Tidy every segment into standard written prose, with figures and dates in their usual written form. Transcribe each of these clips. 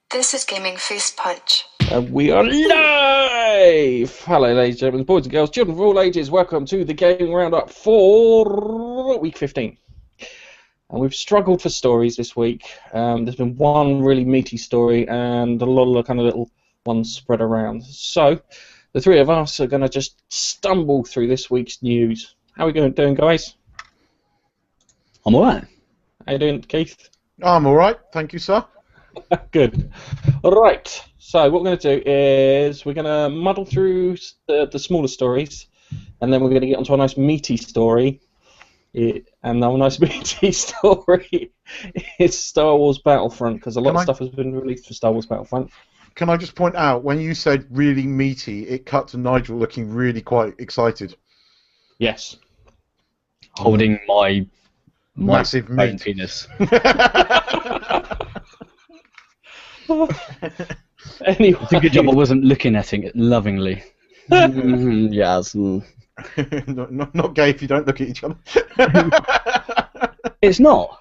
This is Gaming Face Punch. We are live! Hello, ladies and gentlemen, boys and girls, children of all ages. Welcome to the Gaming Roundup for week 15. And we've struggled for stories this week. There's been one really meaty story and a lot of kind of little ones spread around. So, the three of us are going to just stumble through this week's news. How are we doing, guys? I'm alright. How you doing, Keith? I'm alright, thank you, sir. Good. Alright, so what we're going to do is we're going to muddle through the smaller stories, and then we're going to get onto a nice meaty story. And our nice meaty story is Star Wars Battlefront, because a lot of stuff has been released for Star Wars Battlefront. Can I just point out, when you said really meaty, it cut to Nigel looking really quite excited. Yes. Holding my Massive bone meat. penis. Anyway. It's a good job I wasn't looking at it lovingly. Yes. not gay if you don't look at each other. It's not.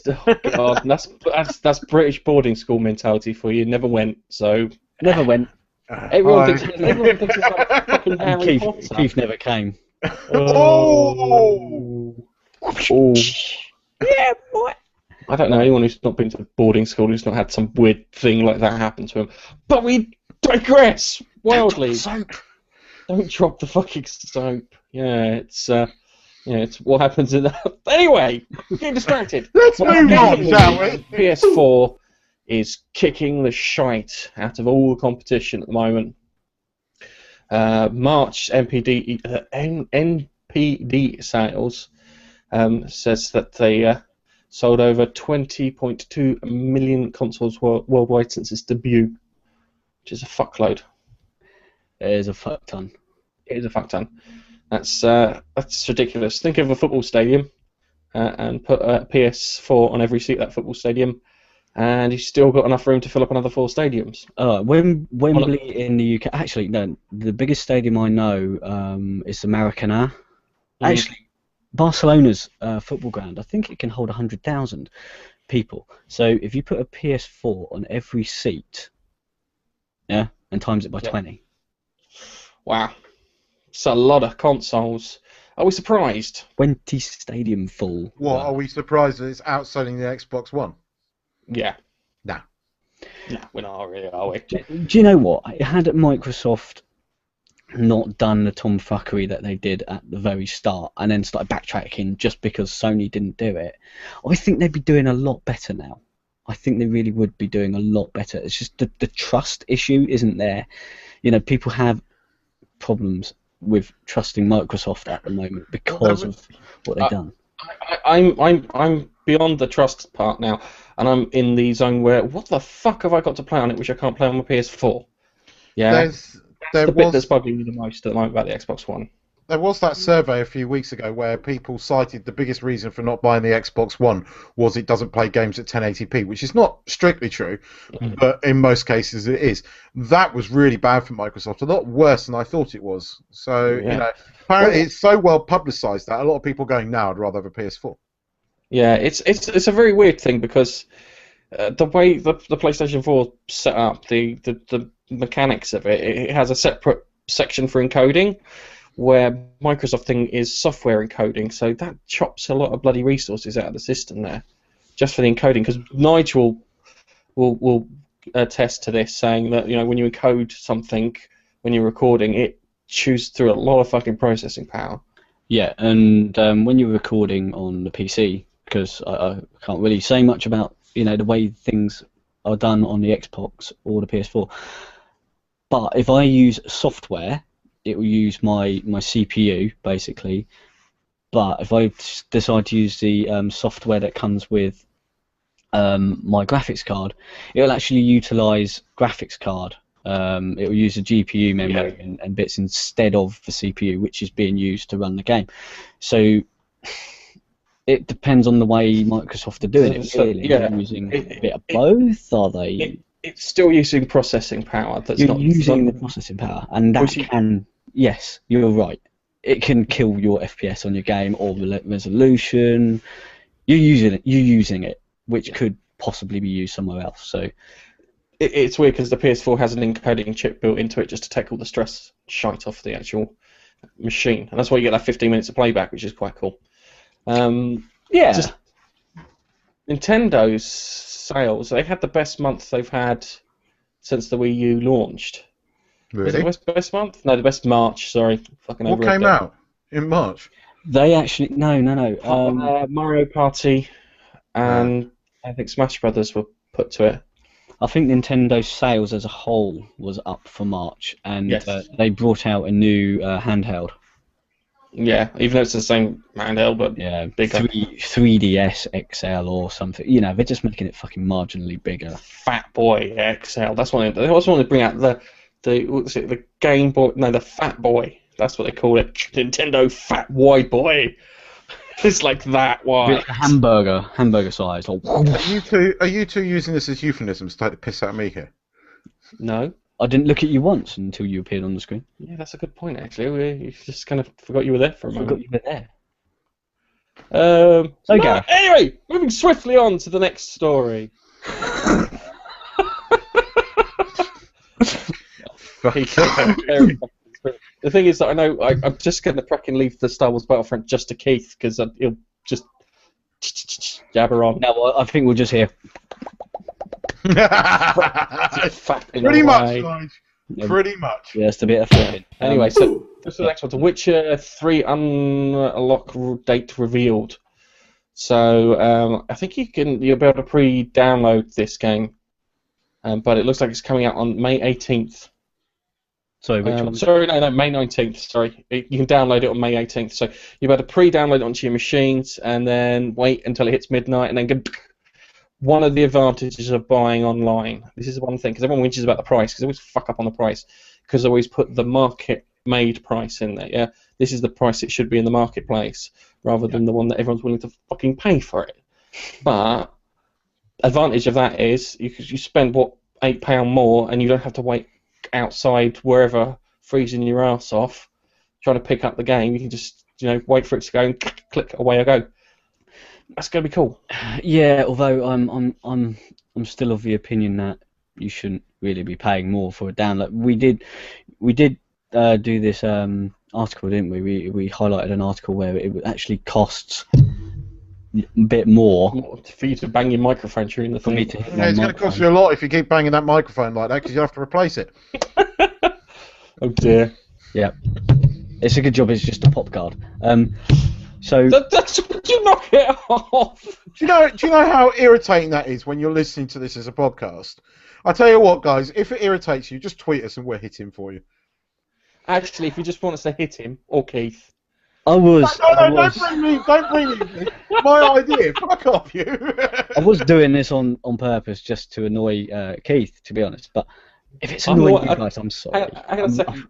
Oh God, that's British boarding school mentality for you. Never went, so Never went. everyone thinks it's like fucking And Harry Potter. Keith never came. Oh! Oh. Yeah, boy. I don't know anyone who's not been to boarding school who's not had some weird thing like that happen to him. But we digress wildly. Don't drop the fucking soap. Yeah, it's what happens in that. Anyway, get distracted. Let's move on, shall we? PS4 is kicking the shite out of all the competition at the moment. March NPD sales says that they sold over 20.2 million consoles worldwide since its debut, which is a fuckload. It is a fuck ton. It is a fuck ton. That's ridiculous. Think of a football stadium and put a PS4 on every seat of that football stadium, and you've still got enough room to fill up another 4 stadiums. Wembley in the UK. Actually, no. The biggest stadium I know is the Maracanã. Actually, Barcelona's football ground. I think it can hold 100,000 people. So if you put a PS4 on every seat, yeah, and times it by 20. Wow. It's a lot of consoles. Are we surprised? 20 stadium full. What, are we surprised that it's outselling the Xbox One? Yeah. Nah. No, we're not really, are we? Do you know what? Had Microsoft not done the tomfuckery that they did at the very start and then started backtracking just because Sony didn't do it, I think they'd be doing a lot better now. I think they really would be doing a lot better. It's just the trust issue isn't there. You know, people have problems with trusting Microsoft at the moment because of what they've done. I'm beyond the trust part now, and I'm in the zone where what the fuck have I got to play on it which I can't play on my PS4? Yeah, that's the bit that's bugging me the most at the moment about the Xbox One. There was that survey a few weeks ago where people cited the biggest reason for not buying the Xbox One was it doesn't play games at 1080p, which is not strictly true, but in most cases it is. That was really bad for Microsoft, a lot worse than I thought it was. So, you know, apparently it's so well publicised that a lot of people are going, now I'd rather have a PS4. Yeah, it's a very weird thing because the way the PlayStation 4 set up, the mechanics of it has a separate section for encoding, where Microsoft thing is software encoding, so that chops a lot of bloody resources out of the system there, just for the encoding. Because Nigel will attest to this, saying that when you encode something when you're recording, it chews through a lot of fucking processing power. Yeah, and when you're recording on the PC, because I can't really say much about the way things are done on the Xbox or the PS4, but if I use software, it will use my CPU basically. But if I decide to use the software that comes with my graphics card, it will actually utilize graphics card. It will use the GPU memory and bits instead of the CPU, which is being used to run the game. So it depends on the way Microsoft are doing it. Really. They're using a bit of both, are they? It's still using processing power. You're using the processing power, and that can. Yes, you're right. It can kill your FPS on your game or the resolution. You're using it, which could possibly be used somewhere else. So it's weird because the PS4 has an encoding chip built into it just to take all the stress shite off the actual machine, and that's why you get that 15 minutes of playback, which is quite cool. Yeah. Just Nintendo's sales, they had the best month they've had since the Wii U launched. Was it Really? the best month? No, the best March, sorry. Fucking What overread came that. out in March? They actually no. Mario Party and I think Smash Brothers were put to it. I think Nintendo's sales as a whole was up for March, and Yes. they brought out a new handheld. Yeah, even though it's the same handheld, but Yeah, bigger. 3DS XL or something. You know, they're just making it fucking marginally bigger. Fat Boy XL. That's what they also want to bring out the what's it? The Game Boy. No, the Fat Boy. That's what they call it. Nintendo Fat Wide Boy. It's like that wide. Like a hamburger size. Like, Are you two using this as euphemisms to take the piss out of me here? No. I didn't look at you once until you appeared on the screen. Yeah, that's a good point. Actually, you just kind of forgot you were there for a I forgot moment. you were there. So Gareth. anyway, moving swiftly on to the next story. The thing is that I know I'm just going to fucking leave the Star Wars Battlefront just to Keith because he'll just jabber on. No, I think we'll just hear. Pretty much, Nige. Pretty much. Yeah, it's a bit of flipping. Anyway, so this is the next one. The Witcher 3 unlock date revealed. So I think you'll be able to pre-download this game, but it looks like it's coming out on May 18th. Sorry, which one? Sorry, no, May 19th. Sorry, you can download it on May 18th. So you'll be able to pre-download it onto your machines and then wait until it hits midnight and then go. One of the advantages of buying online, this is one thing, because everyone whinges about the price, because they always fuck up on the price, because they always put the market-made price in there, yeah? This is the price it should be in the marketplace, rather than the one that everyone's willing to fucking pay for it. But, advantage of that is, you spend, £8 more, and you don't have to wait outside wherever, freezing your ass off, trying to pick up the game. You can just, wait for it to go, and click, away I go. That's gonna be cool. Yeah, although I'm still of the opinion that you shouldn't really be paying more for a download. We did do this article, didn't we? We highlighted an article where it actually costs a bit more for you to bang your microphone during the for thing. me to hit Yeah, my it's going to cost you a lot if you keep banging that microphone like that because you have to replace it. Oh dear. Yeah, it's a good job. It's just a pop guard. So That's you knock it off. Do you know how irritating that is when you're listening to this as a podcast? I tell you what, guys, if it irritates you, just tweet us and we'll hit him for you. Actually, if you just want us to hit him or Keith, No, don't bring me. My idea. Fuck off, you. I was doing this on purpose just to annoy Keith, to be honest. But if it's I'm annoying not- you guys, I'm sorry. hang on a second.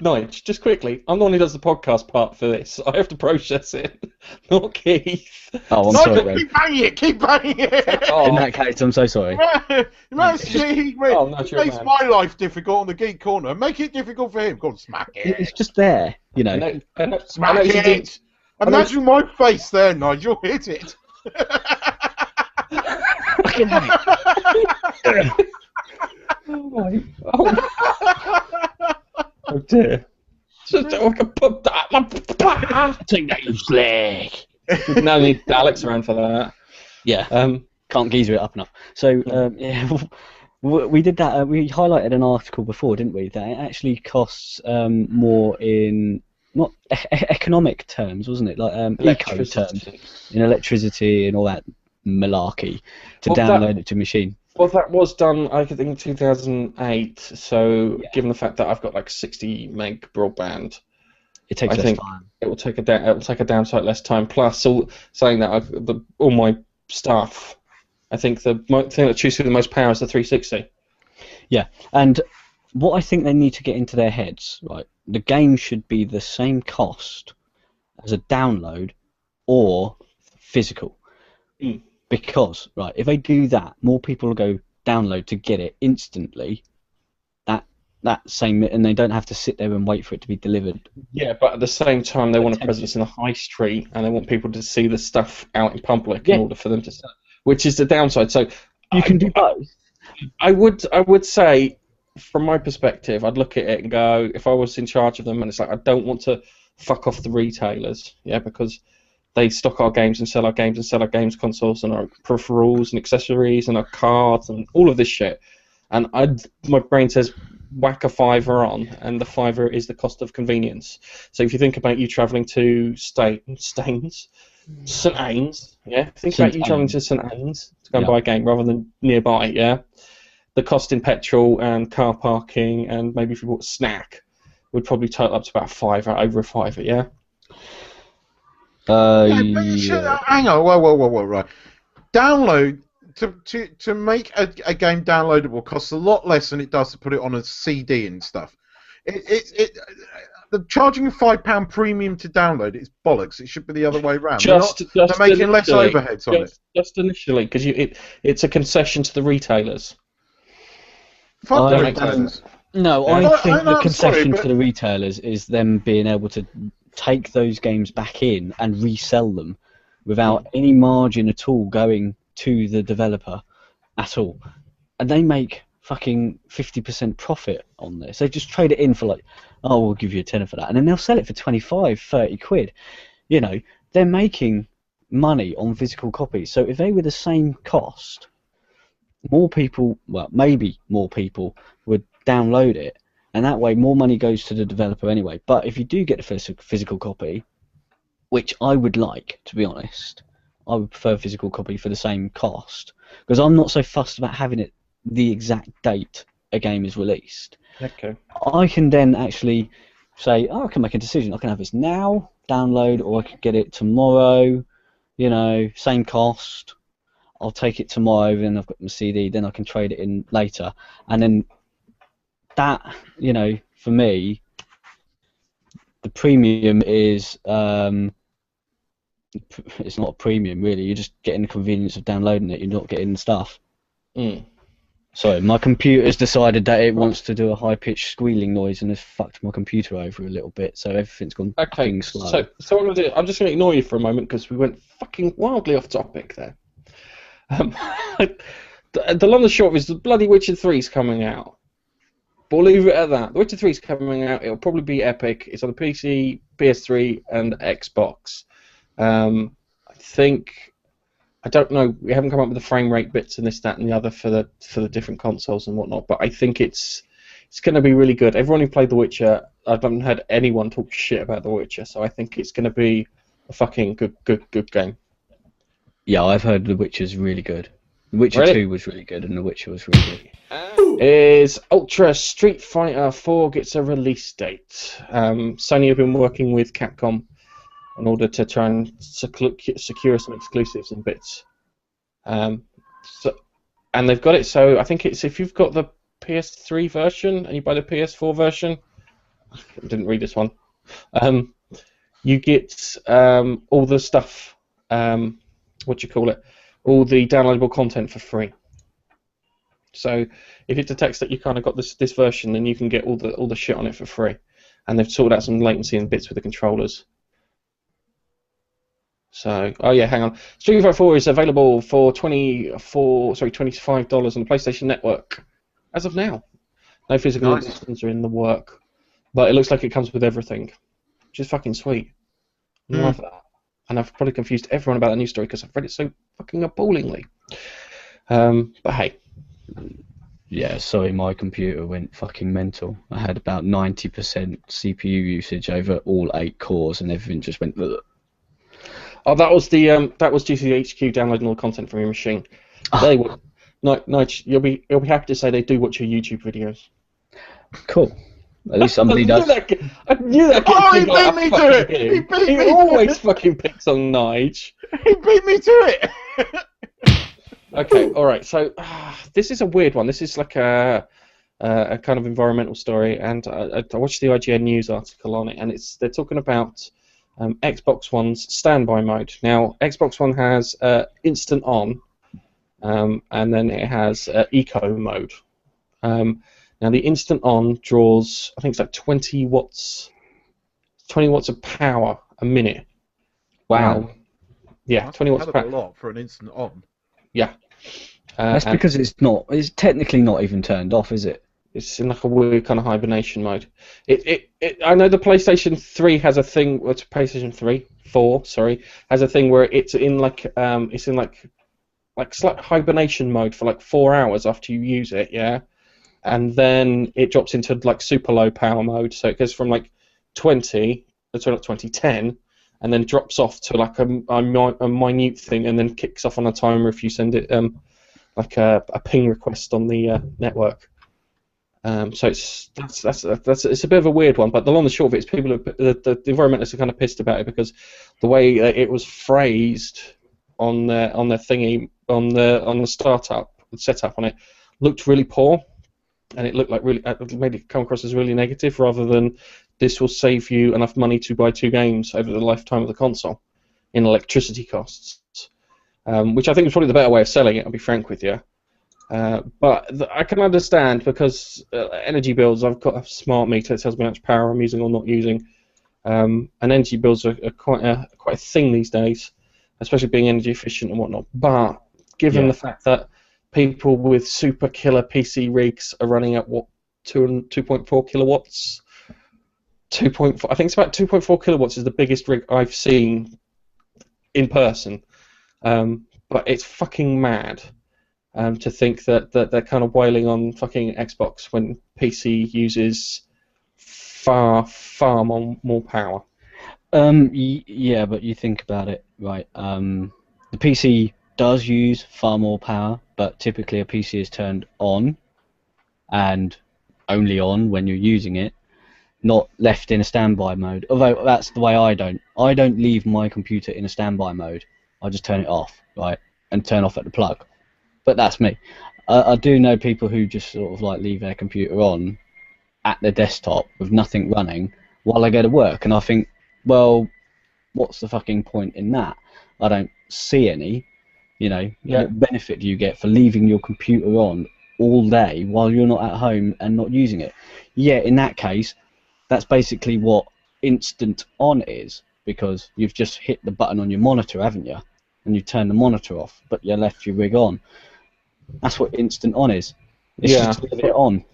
Nige, just quickly, I'm the one who does the podcast part for this. I have to process it, not Keith. Oh, I'm No, sorry, Ray. keep banging it. Oh, In that case, I'm so sorry. It makes man. my life difficult on the Geek Corner. Make it difficult for him. Go on, smack it. It's just there, I know. know, I know Smack you do- it. Imagine my face there, Nigel. Hit it. Fucking hell. Oh dear. Just I can put that. Take that, you slag. No need Alex around for that. Yeah. Can't geezer it up enough. So yeah, we did that. We highlighted an article before, didn't we? That it actually costs more in not economic terms, wasn't it? Like eco terms, in electricity and all that malarkey to download it to machine. Well, that was done, I think, in 2008. So, given the fact that I've got like 60 meg broadband, It takes I less think time. it will take a downside less time. Plus, saying that all my stuff, I think the thing that chews through the most power is the 360. Yeah, and what I think they need to get into their heads, right? The game should be the same cost as a download or physical. Mm. Because, right, if they do that, more people will go download to get it instantly. That same, and they don't have to sit there and wait for it to be delivered. Yeah, but at the same time, they want a presence in the high street, and they want people to see the stuff out in public in order for them to sell, which is the downside. So You can do both. I would say, from my perspective, I'd look at it and go, if I was in charge of them, and it's like I don't want to fuck off the retailers, yeah, because they stock our games and sell our games and sell our games consoles and our peripherals and accessories and our cards and all of this shit. And my brain says whack a fiver on, and the fiver is the cost of convenience. So if you think about you travelling to St Ains, yeah, think about you travelling to St Ains to go and buy a game rather than nearby, yeah. The cost in petrol and car parking and maybe if you bought a snack would probably total up to about over a fiver, yeah. Hang on, whoa, right. Download to make a game downloadable costs a lot less than it does to put it on a CD and stuff. The charging a £5 premium to download is bollocks. It should be the other way around. They're making less overheads on it. Just initially, because it's a concession to the retailers. Fuck the retailers. No, I think the concession to the retailers is them being able to take those games back in and resell them without any margin at all going to the developer at all. And they make fucking 50% profit on this. They just trade it in for like, oh, we'll give you a tenner for that. And then they'll sell it for 25, 30 quid. You know, they're making money on physical copies. So if they were the same cost, more people, well, maybe more people would download it. And that way, more money goes to the developer anyway. But if you do get a physical copy, which I would like, to be honest, I would prefer a physical copy for the same cost. Because I'm not so fussed about having it the exact date a game is released. Okay. I can then actually say, oh, I can make a decision. I can have this now, download, or I could get it tomorrow, you know, same cost. I'll take it tomorrow, then I've got my CD, then I can trade it in later. And then that, you know, for me, the premium is, it's not a premium really, you're just getting the convenience of downloading it, you're not getting the stuff. Sorry, my computer's decided that it wants to do a high-pitched squealing noise and has fucked my computer over a little bit, so everything's gone fucking slow. So what I'm going to do, I'm just going to ignore you for a moment because we went fucking wildly off topic there. The long and short of it is the bloody Witcher 3 is coming out. Believe it at that. The Witcher 3 is coming out. It'll probably be epic. It's on the PC, PS3, and Xbox. I think, I don't know. We haven't come up with the frame rate bits and this, that, and the other for the different consoles and whatnot. But I think it's going to be really good. Everyone who played The Witcher, I haven't heard anyone talk shit about The Witcher. So I think it's going to be a fucking good game. Yeah, I've heard The Witcher's really good. The Witcher 2 was really good, and The Witcher was really good. Is Ultra Street Fighter 4 gets a release date. Sony have been working with Capcom in order to try and secure some exclusives and bits. And they've got it, so I think it's if you've got the PS3 version and you buy the PS4 version, I didn't read this one, you get all the stuff, all the downloadable content for free. So if it detects that you kind of got this version, then you can get all the shit on it for free. And they've sorted out some latency and bits with the controllers. So, oh yeah, hang on. Street Fighter 4 is available for $25 on the PlayStation Network as of now. No physical editions are in the work, but it looks like it comes with everything, which is fucking sweet. I love that. And I've probably confused everyone about that news story because I've read it so fucking appallingly. But hey. Yeah, sorry, my computer went fucking mental. I had about 90% CPU usage over all 8 cores, and everything just went. Ugh. Oh, that was GCHQ downloading all the content from your machine. They would. Nige, you'll be happy to say they do watch your YouTube videos. Cool. At least somebody does. I knew that. Oh, he beat me to it. He beat me. He always fucking picks on Nige. He beat me to it. Okay, all right. So this is a weird one. This is like a kind of environmental story, and I watched the IGN news article on it, and they're talking about Xbox One's standby mode. Now, Xbox One has instant on, and then it has eco mode. Now, the instant on draws, I think it's like 20 watts of power a minute. Wow. Yeah, 20 watts of power. A lot for an instant on. Yeah. That's because it's technically not even turned off, is it? It's in like a weird kind of hibernation mode. I know the PlayStation 3 has a thing. What's PlayStation 4? Sorry, has a thing where it's in like slight hibernation mode for like 4 hours after you use it, yeah, and then it drops into like super low power mode. So it goes from like 20 to like 2010, and then drops off to like a minute thing, and then kicks off on a timer if you send it like a ping request on the network. So it's a bit of a weird one, but the long and short of it is the environmentalists are kind of pissed about it because the way it was phrased on their thingy on the startup setup on it looked really poor, and it looked like it made it come across as really negative rather than this will save you enough money to buy 2 games over the lifetime of the console in electricity costs, which I think is probably the better way of selling it. I'll be frank with you. But I can understand because energy bills. I've got a smart meter that tells me how much power I'm using or not using, and energy bills are quite a thing these days, especially being energy efficient and whatnot. But given the fact that people with super killer PC rigs are running at 2.4 kilowatts, 2.4. I think it's about 2.4 kilowatts is the biggest rig I've seen in person. But it's fucking mad. To think that they're kind of wailing on fucking Xbox when PC uses far more power. Yeah, but you think about it, right? The PC does use far more power, but typically a PC is turned on and only on when you're using it, not left in a standby mode. Although that's the way I don't leave my computer in a standby mode. I just turn it off, right, and turn off at the plug. But that's me. I do know people who just sort of like leave their computer on at their desktop with nothing running while they go to work, and I think, well, what's the fucking point in that? I don't see any. What benefit do you get for leaving your computer on all day while you're not at home and not using it? Yeah, in that case, that's basically what instant on is, because you've just hit the button on your monitor, haven't you? And you turn the monitor off, but you left your rig on. That's what instant on is. It's just leave it on.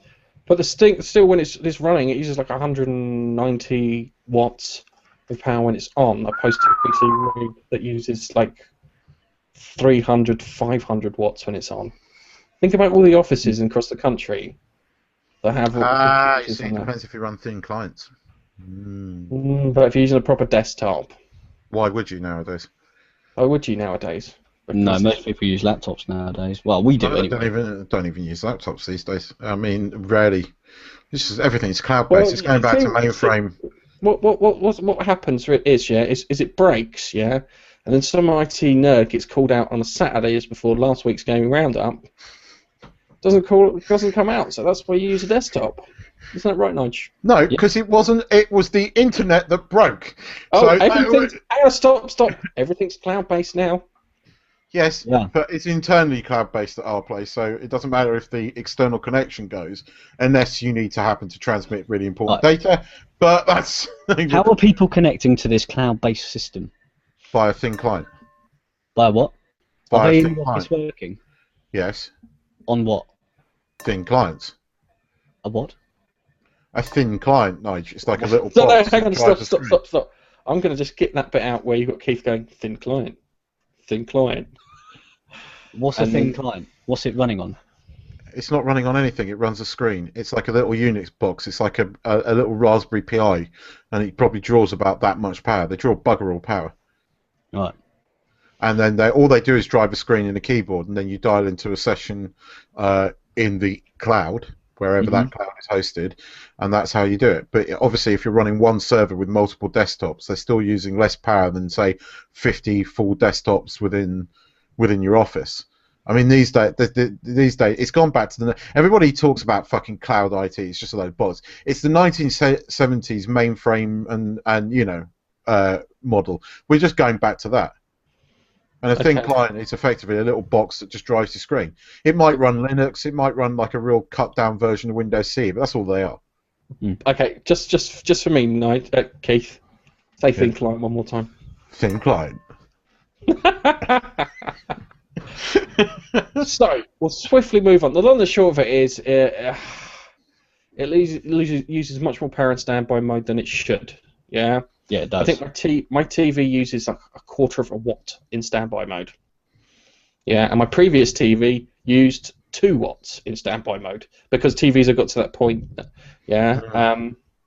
But still, when it's running, it uses like 190 watts of power when it's on, opposed to a PC rig that uses like 300, 500 watts when it's on. Think about all the offices across the country that have. You see, it depends if you run thin clients. But if you're using a proper desktop, why would you nowadays? Why would you nowadays? No, most people use laptops nowadays. Well, we do anyway. Don't even use laptops these days. I mean, rarely. Everything's cloud-based. It's going back to mainframe. What happens is it breaks, yeah, and then some IT nerd gets called out on a Saturday just before last week's Gaming Roundup. Doesn't come out, so that's why you use a desktop. Isn't that right, Nige? No, because it wasn't. It was the internet that broke. Oh, stop! Everything's cloud-based now. Yes, but it's internally cloud-based at our place, so it doesn't matter if the external connection goes, unless you need to happen to transmit really important data. But that's... How are people connecting to this cloud-based system? By a thin client. By what? By are a they thin in the client. office working? Yes. On what? Thin clients. A what? A thin client, Nige. It's like a little No, box. hang on, stop. I'm going to just get that bit out where you've got Keith going, thin client. Thin client. What's a thin client? What's it running on? It's not running on anything. It runs a screen. It's like a little Unix box. It's like a little Raspberry Pi, and it probably draws about that much power. They draw bugger all power. Right. And then all they do is drive a screen and a keyboard, and then you dial into a session in the cloud, wherever that cloud is hosted, and that's how you do it. But obviously, if you're running one server with multiple desktops, they're still using less power than, say, 50 full desktops within your office. I mean, these days, it's gone back to everybody talks about fucking cloud IT. It's just a load of bollocks. It's the 1970s mainframe and model. We're just going back to that. And a thin client is effectively a little box that just drives the screen. It might run Linux. It might run like a real cut-down version of Windows CE, but that's all they are. Okay, just for me, Keith, say thin client one more time. Thin client. So we'll swiftly move on. The long and the short of it is, uses much more power in standby mode than it should. Yeah. Yeah, it does. I think my TV uses like a quarter of a watt in standby mode. Yeah, and my previous TV used 2 watts in standby mode because TVs have got to that point. Yeah.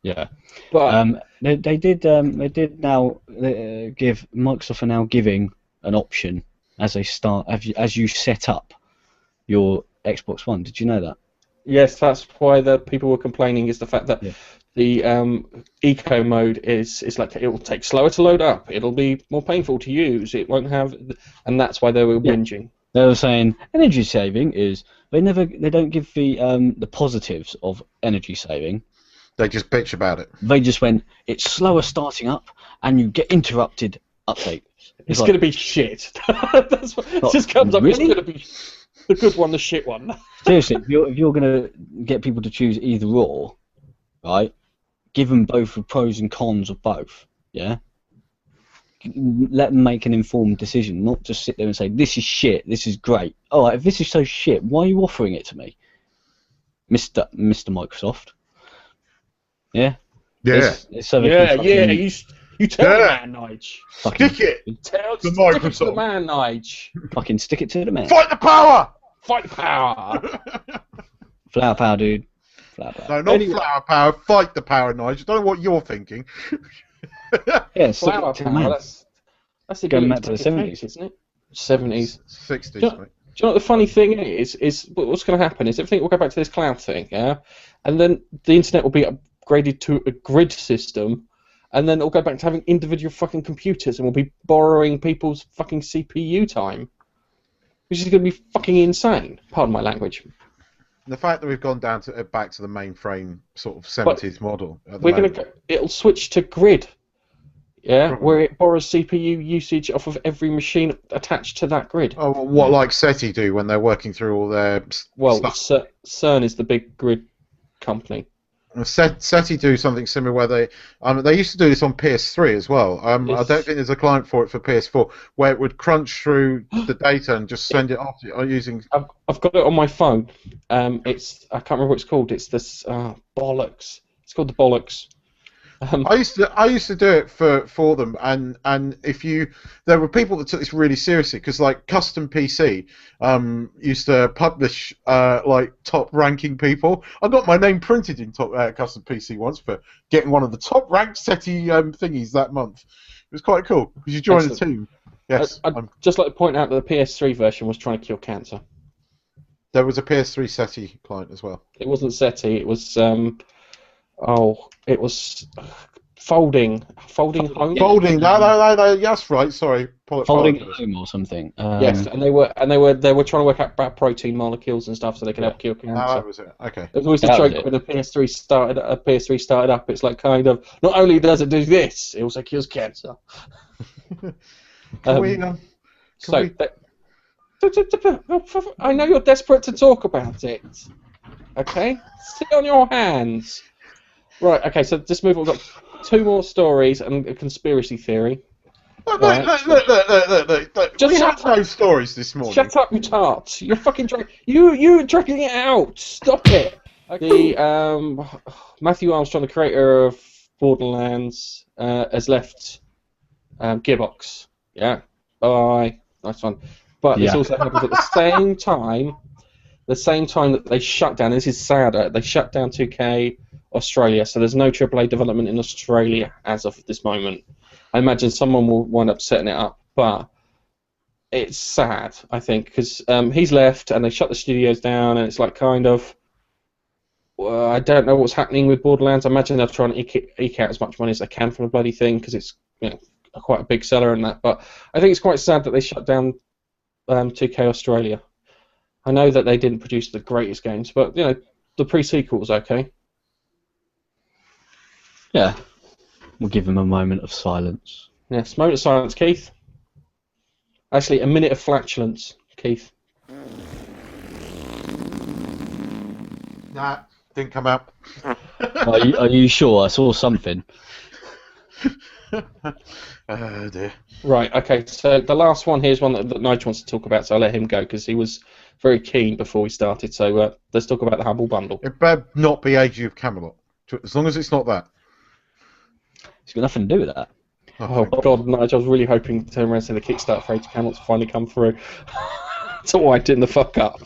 Yeah. But they did now give Microsoft are now giving an option as you set up your Xbox One. Did you know that? yes, that's why the people were complaining is the fact that the eco mode is like it will take slower to load up. It'll be more painful to use. It won't have, and that's why they were whinging. They were saying energy saving is they don't give the positives of energy saving. They just bitch about it. They just went, it's slower starting up and you get interrupted update. It's going to be shit. That's what, it just comes up. It's going to be the good one, the shit one. Seriously, if you're going to get people to choose either or, right, give them both the pros and cons of both, yeah? Let them make an informed decision, not just sit there and say, this is shit, this is great. All right, if this is so shit, why are you offering it to me? Mr. Microsoft? Yeah? Yeah. It's so fucking, You tell the man, Nige. Stick it Tell to stick Microsoft. it to the man, Nige. Fucking stick it to the man. Fight the power! Fight power. Flower power, dude. Flower power. No, not flower power. Fight the power, Nigel. I don't know what you're thinking. Yeah, stick Flower it to the power. man. That's the Going ability back to to the take 70s. cakes, isn't it? 70s. 60s, Do you know mate. what the funny thing is what's going to happen is everything will go back to this cloud thing, yeah? And then the internet will be upgraded to a grid system, and then it'll go back to having individual fucking computers, and we'll be borrowing people's fucking CPU time, which is going to be fucking insane. Pardon my language. The fact that we've gone down to back to the mainframe sort of 70s model. It'll switch to grid, yeah, Probably. where it borrows CPU usage off of every machine attached to that grid. Oh, what like SETI do when they're working through all their Well, stuff? CERN is the big grid company. SETI do something similar where they used to do this on PS3 as well. I don't think there's a client for it for PS4 where it would crunch through the data and just send it off using. I've got it on my phone. I can't remember what it's called. It's this bollocks. It's called the bollocks. I used to do it for them, and there were people that took this really seriously because like Custom PC used to publish like top ranking people. I got my name printed in top Custom PC once for getting one of the top ranked SETI thingies that month. It was quite cool because you joined the team. Yes, I'd just like to point out that the PS3 version was trying to cure cancer. There was a PS3 SETI client as well. It wasn't SETI. It was it was folding home. Folding. No. That's right. Sorry. Folding home or something. Yes, and they were trying to work out about protein molecules and stuff so they could help cure cancer. that was it. Okay. It was always the joke when the PS3 started up. It's like kind of not only does it do this, it also cures cancer. I know you're desperate to talk about it. Okay, sit on your hands. Right. Okay. So just move on. We've got 2 more stories and a conspiracy theory. Look. Just We shut had no stories this morning. Shut up, you tart! You're fucking you're dragging it out. Stop it. Okay. Matthew Armstrong, the creator of Borderlands, has left Gearbox. Yeah. Bye. Nice one. But this also happens at the same time. The same time that they shut down. This is sadder. They shut down 2K Australia, so there's no AAA development in Australia as of this moment. I imagine someone will wind up setting it up, but it's sad, I think, because he's left and they shut the studios down, and it's like kind of, well, I don't know what's happening with Borderlands. I imagine they're trying to eke out as much money as they can from the bloody thing because it's quite a big seller and that. But I think it's quite sad that they shut down 2K Australia. I know that they didn't produce the greatest games, but the pre-sequel was okay. Yeah. We'll give him a moment of silence. Yes, moment of silence, Keith. Actually, a minute of flatulence, Keith. Nah, didn't come out. Are you sure? I saw something. Oh dear. Right, okay, so the last one here is one that Nigel wants to talk about, so I'll let him go, because he was very keen before we started. So let's talk about the Humble Bundle. It better not be Age of Camelot. As long as it's not that. It's got nothing to do with that. Oh God, Nigel, I was really hoping to turn around and say the Kickstarter for Age of Camelot's finally come through. That's why I didn't the fuck up.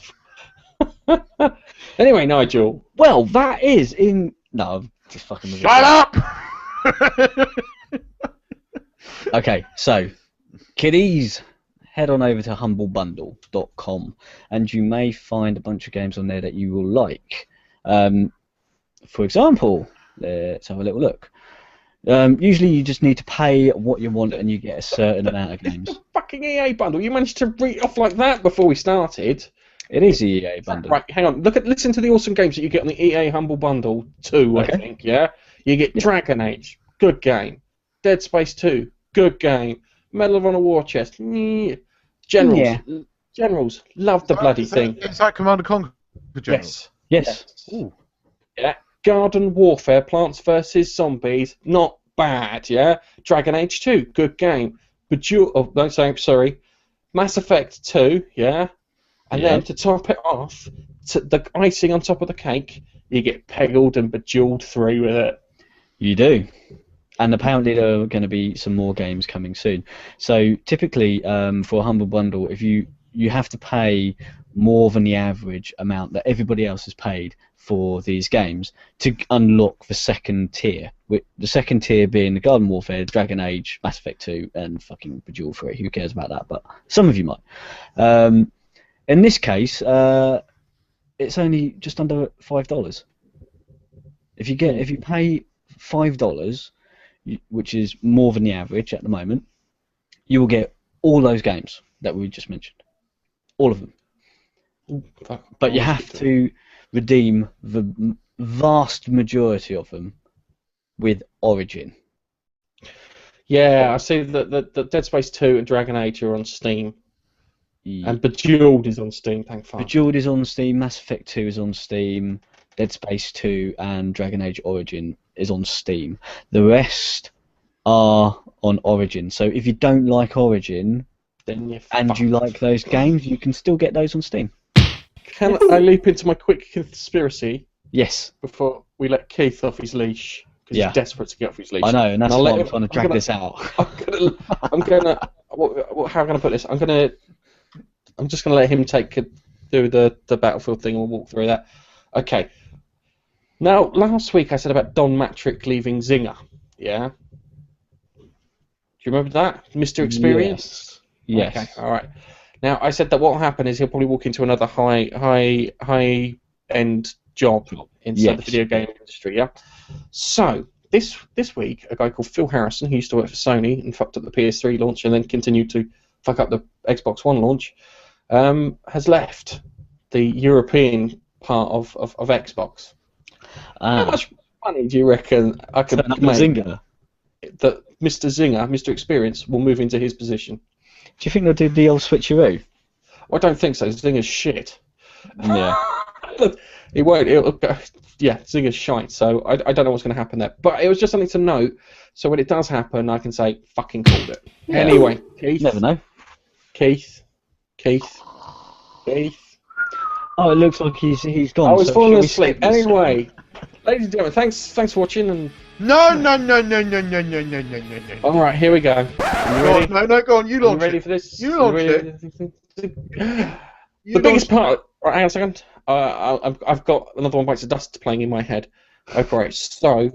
Anyway, Nigel. Well, that is in... No, I'm just fucking with Shut up! Okay, so, kiddies, head on over to humblebundle.com and you may find a bunch of games on there that you will like. For example, let's have a little look. Usually you just need to pay what you want and you get a certain amount of games. The fucking EA bundle. You managed to read off like that before we started. It is the EA bundle. Right, hang on. Listen to the awesome games that you get on the EA Humble Bundle 2, Okay. I think, yeah? You get Dragon Age, good game. Dead Space 2, good game. Medal of Honor War Chest, Generals. Yeah. Generals, love the bloody thing. Is that Command & Conquer Generals? Yes. Yes. Ooh. Yeah. Garden Warfare, Plants vs. Zombies, not bad, yeah? Dragon Age 2, good game. Sorry. Mass Effect 2, yeah? And then to top it off, the icing on top of the cake, you get Peggled and Bejeweled 3 with it. You do. And apparently there are going to be some more games coming soon. So typically for a Humble Bundle, if you have to pay more than the average amount that everybody else has paid for these games to unlock the second tier. With the second tier being the Garden Warfare, Dragon Age, Mass Effect 2, and fucking Bejeweled 3. Who cares about that? But some of you might. In this case, it's only just under $5. If you pay $5, which is more than the average at the moment, you will get all those games that we just mentioned, all of them. But you have to redeem the vast majority of them with Origin. Yeah, I see that the Dead Space 2 and Dragon Age are on Steam. And Bejeweled is on Steam, thank fuck. Bejeweled is on Steam, Mass Effect 2 is on Steam, Dead Space 2 and Dragon Age Origin is on Steam. The rest are on Origin. So if you don't like Origin Then you and you like those games, you can still get those on Steam. Can I leap into my quick conspiracy Yes. before we let Keith off his leash? Because Yeah. he's desperate to get off his leash. I know, and that's I'll why let I'm him- trying to drag this out. I'm gonna. How can I put this? I'm just gonna let him do the Battlefield thing and we'll walk through that. Okay. Now, last week I said about Don Matrick leaving Zynga. Yeah. Do you remember that, Mr. Experience? Yes. Okay. All right. Now I said that what will happen is he'll probably walk into another high end job inside the video game industry. Yeah. So this week, a guy called Phil Harrison, who used to work for Sony and fucked up the PS3 launch and then continued to fuck up the Xbox One launch, has left the European part of Xbox. How much money do you reckon I could make Zynga. that Mr. Zinger, Mr. Experience, will move into his position? Do you think they'll do the old switcheroo? I don't think so. Zinger's shit. Yeah. He won't. It'll go. Yeah, Zinger's shite. So I don't know what's going to happen there. But it was just something to note. So when it does happen, I can say fucking called it. Yeah. Anyway, Keith. Never know. Keith. Oh, it looks like he's gone. I was so falling shall we asleep. skip this? Anyway, ladies and gentlemen, thanks for watching. And No. all right, here we go. You ready? No, go on. You You launch ready it. for this? You launch it. You The biggest launch part. Right, hang on a second. I've got another one bites of dust playing in my head. Okay, so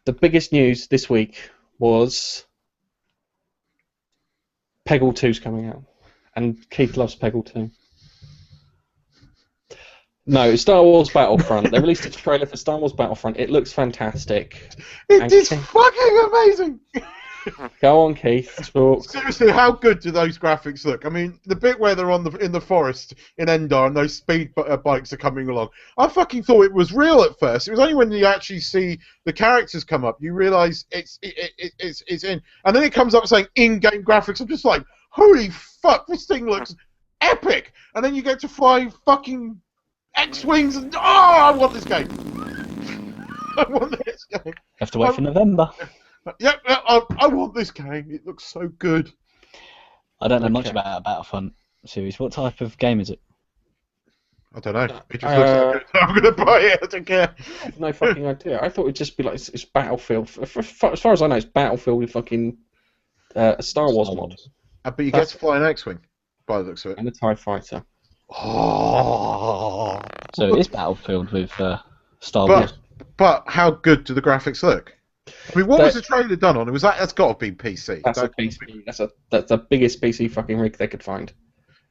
the biggest news this week was Peggle 2's coming out, and Keith loves Peggle 2. No, it's Star Wars Battlefront. They released a trailer for Star Wars Battlefront. It looks fantastic. It is fucking amazing. Go on, Keith. Talk. Seriously, how good do those graphics look? I mean, the bit where they're in the forest in Endar and those speed bikes are coming along. I fucking thought it was real at first. It was only when you actually see the characters come up you realise it's in. And then it comes up saying in-game graphics. I'm just like, holy fuck, this thing looks epic. And then you get to fly fucking X-Wings and I want this game. I want this game. Have to wait for November. Yeah, I want this game. It looks so good. I don't know much about Battlefront series. What type of game is it? I don't know. It just looks so good. I'm going to buy it. I don't care. I have no fucking idea. I thought it'd just be like it's Battlefield. As far as I know, it's Battlefield with fucking a Star Wars mod. But you get to fly an X-wing, by the looks of it. And a TIE fighter. Oh. So it's Battlefield with Star Wars. But how good do the graphics look? I mean, what was the trailer done on? That's got to be PC. That's a PC. That's the biggest PC fucking rig they could find.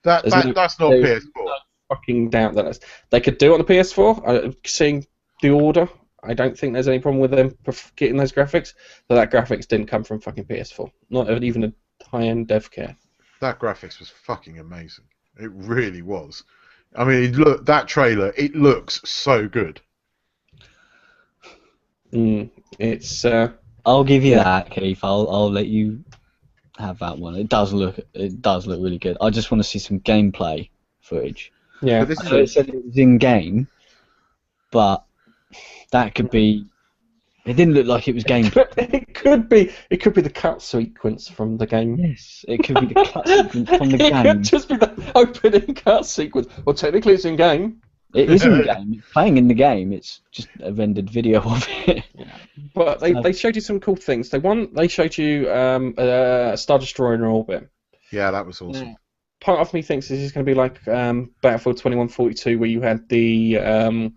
That's not PS4. No fucking doubt that they could do it on the PS4. Seeing the order, I don't think there's any problem with them getting those graphics. But that graphics didn't come from fucking PS4. Not even a high-end dev kit. That graphics was fucking amazing. It really was. I mean, that trailer. It looks so good. It's. I'll give you that, Keith. I'll let you have that one. It does look really good. I just want to see some gameplay footage. Yeah. So it said it was in game, but that could be. It didn't look like it was gameplay. It could be. It could be the cut sequence from the game. Yes, it could be the cut sequence from the game. It could just be the opening cut sequence. Well, technically, it's in game. It is in the game. It's playing in the game. It's just a rendered video of it. But they showed you some cool things. They showed you a Star Destroyer in orbit. Yeah, that was awesome. Part of me thinks this is going to be like Battlefield 2142, where you had the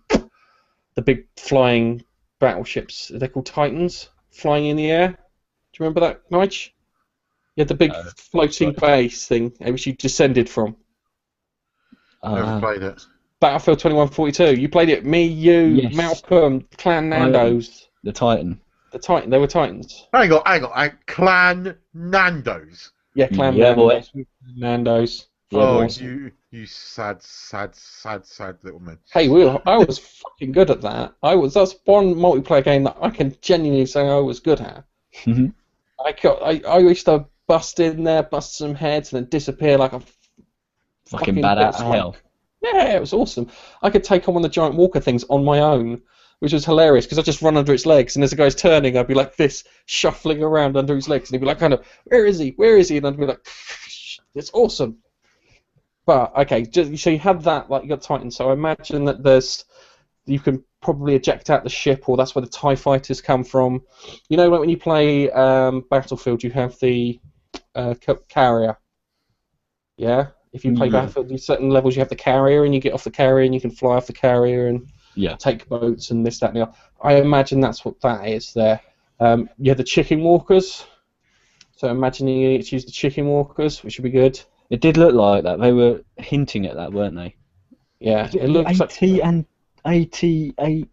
big flying battleships. They're called Titans, flying in the air. Do you remember that, Nige? You had the big floating base thing, which you descended from. Never played it. Battlefield 2142. You played it. Me, you, yes. Malcolm, Clan Nando's. The Titan. The Titan. They were Titans. Hang on. Clan Nando's. Yeah, Clan Nando's. Nando's. Oh, awesome. you sad little man. Hey, I was fucking good at that. That's one multiplayer game that I can genuinely say I was good at. Mm-hmm. I used to bust in there, bust some heads, and then disappear like a fucking badass hell. Yeah, it was awesome. I could take on one of the giant walker things on my own, which was hilarious because I just run under its legs, and as the guy's turning, I'd be like this, shuffling around under his legs, and he'd be like, kind of, where is he? Where is he? And I'd be like, it's awesome. But okay, so you had that, like you got Titan. So I imagine that you can probably eject out the ship, or that's where the TIE fighters come from. You know, like when you play Battlefield, you have the carrier. Yeah. If you play Battlefield, in certain levels you have the carrier, and you get off the carrier, and you can fly off the carrier and take boats and this, that, and the other. I imagine that's what that is there. You have the chicken walkers. So imagining you need to use the chicken walkers, which would be good. It did look like that. They were hinting at that, weren't they? Yeah, it looks like and ATST.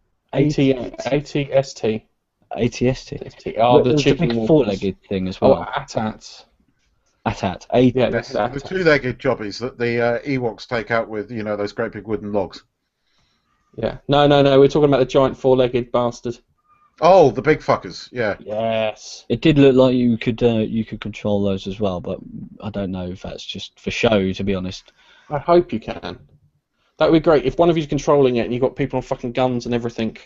ATST. Oh, the chicken big walkers. four-legged thing as well. Oh, AT-ATs. AT-AT. Yeah, The two-legged jobbies that the Ewoks take out with, those great big wooden logs. Yeah. No. We're talking about the giant four-legged bastard. Oh, the big fuckers. Yeah. Yes. It did look like you could control those as well, but I don't know if that's just for show, to be honest. I hope you can. That would be great if one of you's controlling it and you've got people on fucking guns and everything.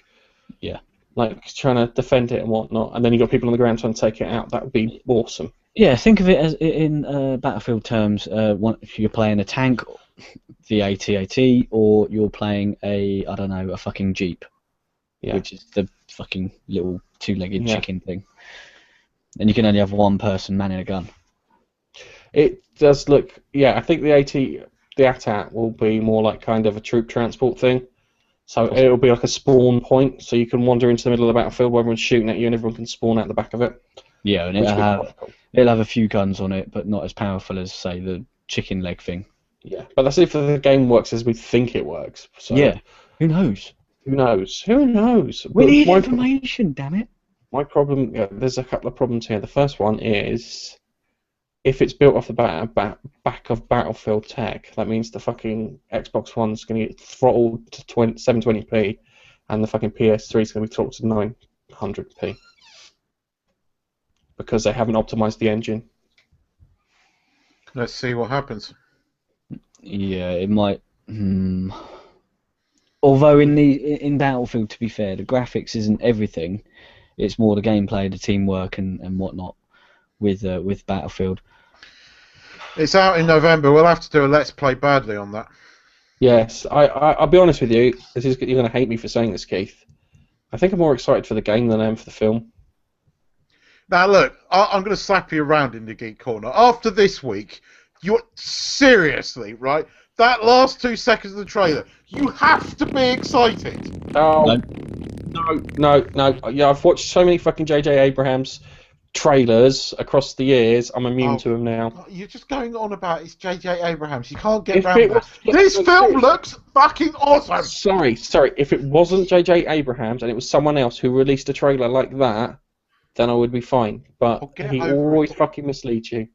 Yeah. Like trying to defend it and whatnot, and then you've got people on the ground trying to take it out. That would be awesome. Yeah, think of it as in Battlefield terms. If you're playing a tank, the AT-AT, or you're playing a fucking Jeep, which is the fucking little two-legged chicken thing, and you can only have one person manning a gun. It does look. Yeah, I think the AT-AT will be more like kind of a troop transport thing. So it'll be like a spawn point, so you can wander into the middle of the battlefield where everyone's shooting at you, and everyone can spawn out the back of it. Yeah, and it'll have a few guns on it, but not as powerful as, say, the chicken leg thing. Yeah, but that's if the game works as we think it works. So yeah, who knows? Who knows? Who knows? We need information, damn it. My problem, there's a couple of problems here. The first one is, if it's built off the back of Battlefield tech, that means the fucking Xbox One's going to get throttled to 720p, and the fucking PS3 is going to be throttled to 900p. Because they haven't optimized the engine. Let's see what happens. Yeah, it might. Although in Battlefield, to be fair, the graphics isn't everything. It's more the gameplay, the teamwork, and whatnot with Battlefield. It's out in November. We'll have to do a Let's Play Badly on that. Yes, I'll be honest with you. You're going to hate me for saying this, Keith. I think I'm more excited for the game than I am for the film. Now look, I'm going to slap you around in the geek corner. After this week, you're seriously right. That last 2 seconds of the trailer, you have to be excited. Oh, no. Yeah, I've watched so many fucking J.J. Abrams trailers across the years. I'm immune to them now. You're just going on about it's J.J. Abrams. You can't get If around it that. was- This film looks fucking awesome. Sorry. If it wasn't J.J. Abrams and it was someone else who released a trailer like that, then I would be fine. But get he over always it. fucking misleads you.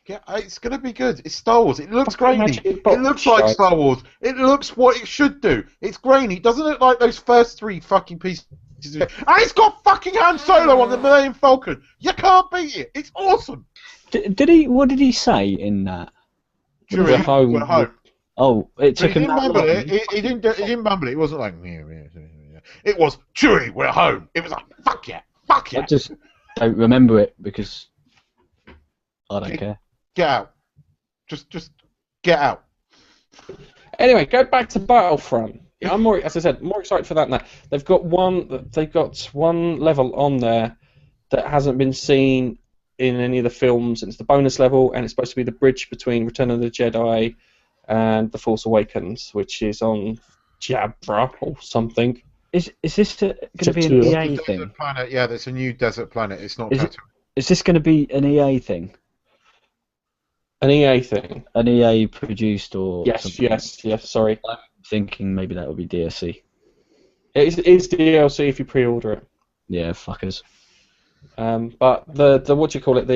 Yeah, it's going to be good. It's Star Wars. It looks Fucking grainy. Magic It Box looks like show. Star Wars. It looks what it should do. It's grainy. It doesn't look like those first 3 fucking pieces. And it's got fucking Han Solo on the Millennium Falcon. You can't beat it. It's awesome. Did he? What did he say in that? Chewie, home. we're home. Oh, it But took he him didn't that mumble long. it. He didn't mumble it. It wasn't like. It was Chewie, we're home. It was like fuck yeah, fuck I yeah. just don't remember it because I don't care. Get out. Just get out. Anyway, go back to Battlefront. Yeah, I'm more, as I said, more excited for that now. They've got one level on there that hasn't been seen in any of the films, and it's the bonus level, and it's supposed to be the bridge between Return of the Jedi and The Force Awakens, which is on Jabra or something. Is this going to be an Chapter. EA thing? Desert planet. Yeah, there's a new desert planet. It's not. Is it- Tatooine. Is this going to be an EA thing? An EA thing. An EA produced or Yes, something? yes. Sorry, I'm thinking maybe that would be DLC. it is DLC if you pre-order it. Yeah, fuckers. But the what do you call it?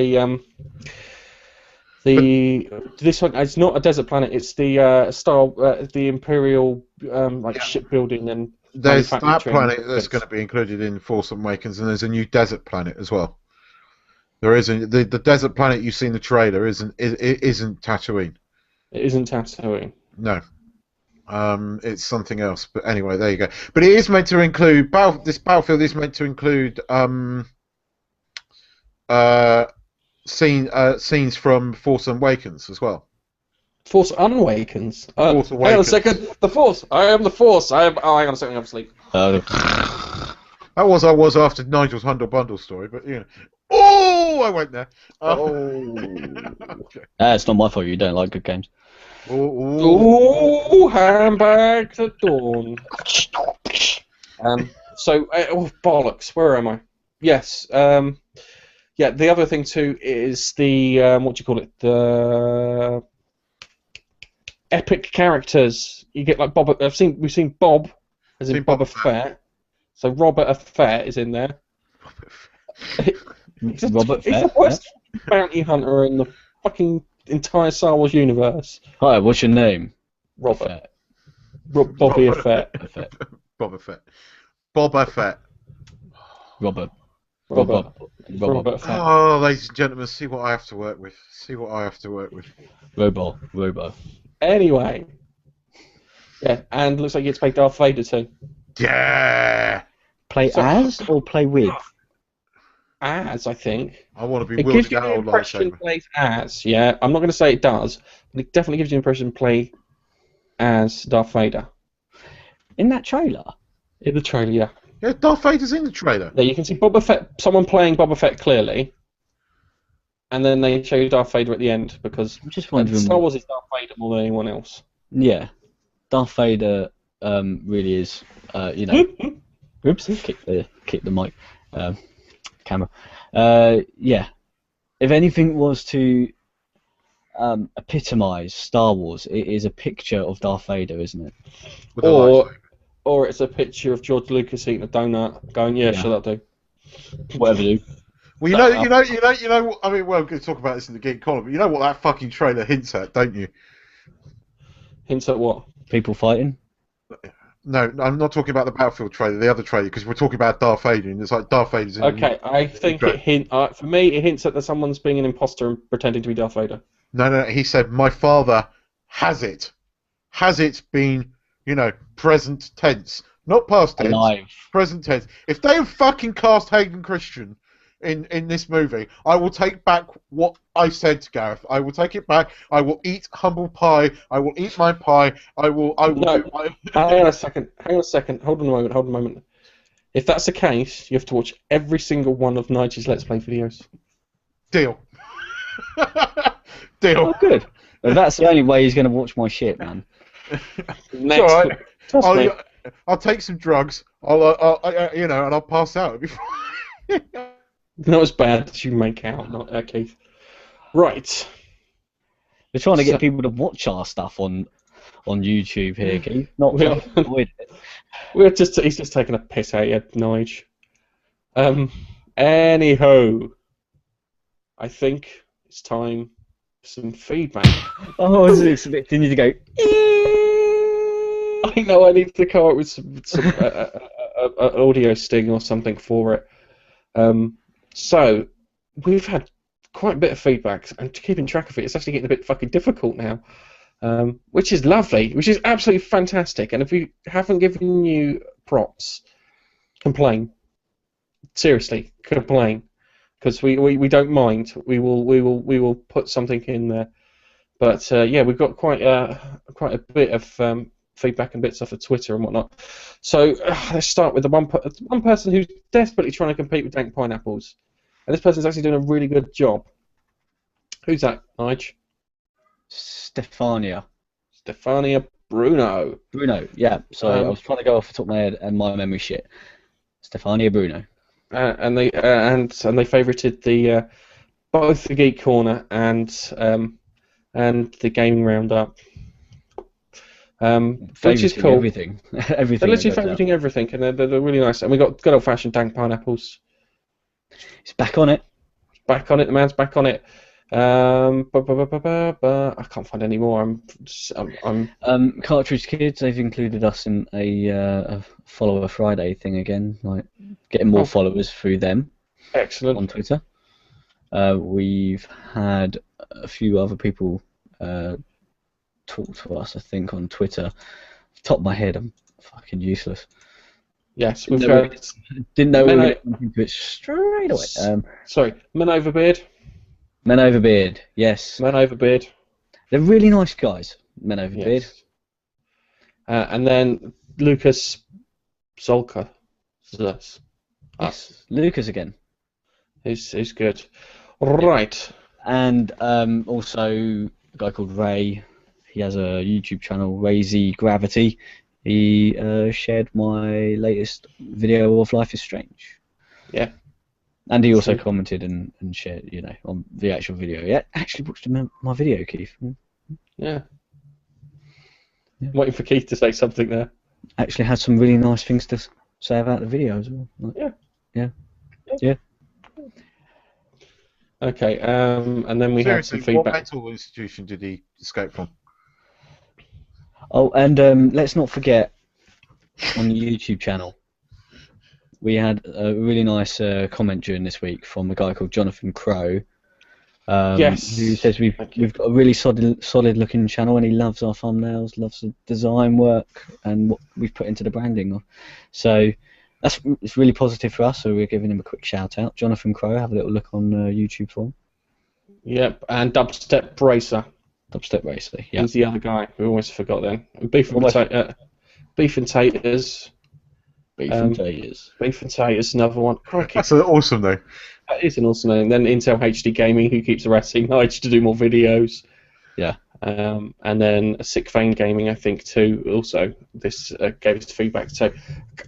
This one, it's not a desert planet. It's the the Imperial shipbuilding and There's that manufacturing planet that's bits. going to be included in Force Awakens, and there's a new desert planet as well. There isn't the desert planet you see in the trailer isn't Tatooine. It isn't Tatooine. No. It's something else. But anyway, there you go. But it is meant to include this battlefield is meant to include scenes from Force Awakens as well. Force Unawakens. Force Hang on a Awakens. second. The Force. I am the Force. I am. Oh, hang on a second. I'm asleep. That was I was after Nigel's Hundle Bundle story, but you know. Oh, I went there. Okay. It's not my fault you don't like good games. Ooh, handbag to dawn. Bollocks. Where am I? Yes. Yeah. The other thing too is the what do you call it? The epic characters. You get like Bob. We've seen Bob, as in Seen Boba Boba Fett. So Robert Fett is in there. He's the worst bounty hunter in the fucking entire Star Wars universe. Hi, what's your name? Robert. Bobby Fett. Fett. Boba Fett. Boba Fett. Robert. Robert Fett. Oh, ladies and gentlemen, see what I have to work with. See what I have to work with. Robo. Anyway. Yeah, and looks like you get to play Darth Vader too. Yeah. Play as or play with? As, I think. I want to be It gives wielding you that the old impression lightsaber. plays as, yeah. I'm not going to say it does, but it definitely gives you the impression play as Darth Vader. In that trailer? In the trailer, yeah. Yeah, Darth Vader's in the trailer. There you can see Boba Fett, someone playing Boba Fett clearly, and then they show you Darth Vader at the end because I'm just wondering. Star Wars is Darth Vader more than anyone else. Yeah, Darth Vader really is. Oops, kick the mic, camera. Yeah, if anything was to epitomise Star Wars, it is a picture of Darth Vader, isn't it? With a lightsaber. Or it's a picture of George Lucas eating a donut, going, "Yeah, Yeah. shall that do?" Whatever, do. Well, you know. I mean, well, we're going to talk about this in the geek column, but you know what that fucking trailer hints at, don't you? Hints at what? People fighting. No, I'm not talking about the Battlefield trailer, the other trailer, because we're talking about Darth Vader, and it's like Darth Vader's in. Okay, I think for me, it hints at that someone's being an imposter and pretending to be Darth Vader. No. He said, "My father has it. Has it been, present tense, not past tense, Alive. present tense. If they fucking cast Hayden Christian in this movie. I will take back what I said to Gareth. I will take it back. I will eat humble pie. I will eat my pie. I will. No, hang on a second. Hold on a moment. If that's the case, you have to watch every single one of Nigel's Let's Play videos. Deal. Deal. Oh, good. Well, that's the only way he's going to watch my shit, man. Next, It's all right. trust me. I'll take some drugs. I'll and I'll pass out before. Not as bad as you make out, not Keith. Right. We're trying to get people to watch our stuff on YouTube here, Keith. Not to avoid it. He's just taking a piss out of you, Nige. Anyhow, I think it's time for some feedback. Oh, I was expecting you to go. I know I need to come up with some audio sting or something for it. So we've had quite a bit of feedback, and keeping track of it's actually getting a bit fucking difficult now. Which is lovely, which is absolutely fantastic. And if we haven't given you props, complain. Seriously, complain, because we don't mind. We will put something in there. But yeah, we've got quite a bit of feedback and bits off of Twitter and whatnot. So let's start with the one person who's desperately trying to compete with Dank Pineapples, and this person's actually doing a really good job. Who's that, Nige? Stefania Bruno. Yeah. Sorry, I was trying to go off the top of my head and my memory shit. Stefania Bruno. And they favorited the both the Geek Corner and the Gaming Roundup. Which is cool. Everything. They're literally favoriting everything, and they're really nice. And we got good old-fashioned Dank Pineapples. He's back on it. The man's back on it. I can't find any more. Cartridge Kids, they've included us in a Follower Friday thing again, like getting more followers through them. Excellent. On Twitter. We've had a few other people talk to us, I think, on Twitter. Top of my head, I'm fucking useless. Yes, we've heard. Didn't know we were getting into it straight away. Sorry, Men Over Beard. Men Over Beard, yes. Men Over Beard. They're really nice guys, Men Over Beard. And then Lucas Zolka. Yes, Lucas again. Who's good. Right. And also a guy called Ray. He has a YouTube channel, Ray Z Gravity. He shared my latest video of Life is Strange. Yeah. And he also commented and shared, on the actual video. Yeah, actually watched my video, Keith. Yeah. I'm waiting for Keith to say something there. Actually had some really nice things to say about the video as well. Yeah. Okay, and then we had some feedback. What mental institution did he escape from? Oh, and let's not forget, on the YouTube channel, we had a really nice comment during this week from a guy called Jonathan Crow. Yes. Who says we've got a really solid looking channel, and he loves our thumbnails, loves the design work, and what we've put into the branding. So it's really positive for us. So we're giving him a quick shout out, Jonathan Crow. Have a little look on YouTube for him. Yep, and Dubstep Racer. Yeah. He's the other guy. We almost forgot then. Beef and Taters. Beef and Taters, another one. Crikey. That's an awesome name. That is an awesome name. Then Intel HD Gaming, who keeps harassing Nige to do more videos. Yeah. And then Sick Vein Gaming, I think, too. Also, this gave us feedback. So